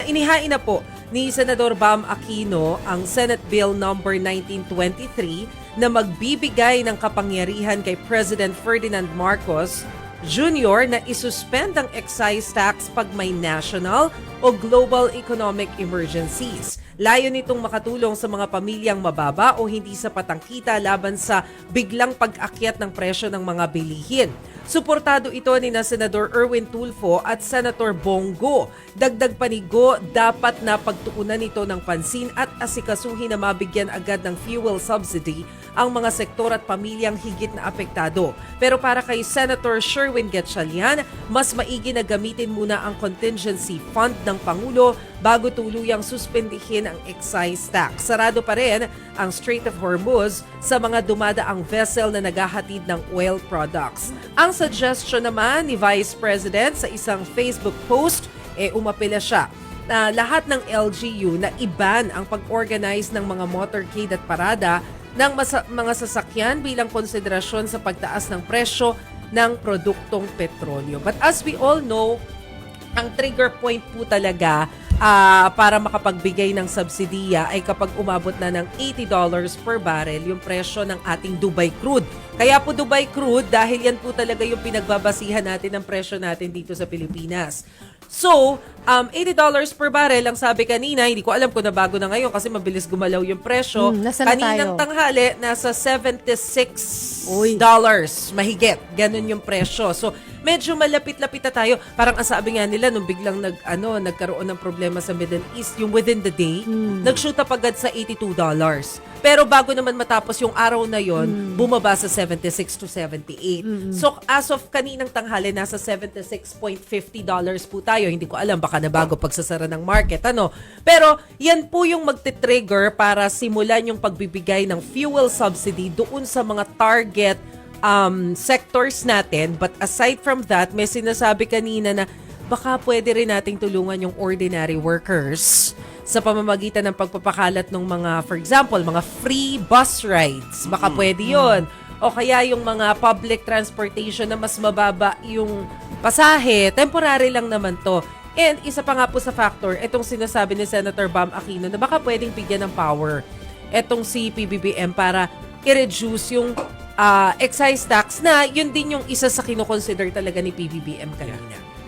inihain na po ni Senador Bam Aquino ang Senate Bill number 1923 na magbibigay ng kapangyarihan kay President Ferdinand Marcos Jr. na isuspend ang excise tax pag may national o global economic emergencies. Layo nitong makatulong sa mga pamilyang mababa o hindi sapat ang kita laban sa biglang pag-akyat ng presyo ng mga bilihin. Suportado ito ni na Senador Erwin Tulfo at Senator Bongo. Dagdag panigo, dapat na pagtuunan nito ng pansin at asikasuhin na mabigyan agad ng fuel subsidy ang mga sektor at pamilyang higit na apektado. Pero para kay Senator Sherwin Gatchalian, mas maigi na gamitin muna ang contingency fund ng Pangulo bago tuluyang suspendihin ang excise tax. Sarado pa rin ang Strait of Hormuz sa mga dumadaang vessel na naghahatid ng oil products. Ang suggestion naman ni Vice President sa isang Facebook post, umapela siya na lahat ng LGU na iban ang pag-organize ng mga motorcade at parada ng mga sasakyan bilang konsiderasyon sa pagtaas ng presyo ng produktong petrolyo. But as we all know, ang trigger point po talaga para makapagbigay ng subsidiya ay kapag umabot na ng $80 per barrel yung presyo ng ating Dubai crude. Kaya po Dubai crude dahil yan po talaga yung pinagbabasihan natin ng presyo natin dito sa Pilipinas. So, $80 per barrel, ang sabi kanina, hindi ko alam kung nabago na ngayon kasi mabilis gumalaw yung presyo. Kaninang tanghali, nasa $76 mahigit. Ganun yung presyo. So, medyo malapit-lapit na tayo. Parang ang sabi nga nila, nung biglang nagkaroon ng problema sa Middle East, yung within the day, nag-shoot up agad sa $82. Pero bago naman matapos yung araw na yon, bumaba sa 76 to 78. So as of kaninang tanghali, nasa $76.50 po tayo. Hindi ko alam, baka nabago pagsasara ng market. Pero yan po yung magte-trigger para simulan yung pagbibigay ng fuel subsidy doon sa mga target sectors natin. But aside from that, may sinasabi kanina na baka pwede rin nating tulungan yung ordinary workers sa pamamagitan ng pagpapakalat ng mga, for example, mga free bus rides. Baka pwede yun. O kaya yung mga public transportation na mas mababa yung pasahe. Temporary lang naman to. And isa pa nga po sa factor, itong sinasabi ni Senator Bam Aquino na baka pwedeng bigyan ng power itong si PBBM para i-reduce yung excise tax na yun din yung isa sa kinoconsider talaga ni PBBM kanina.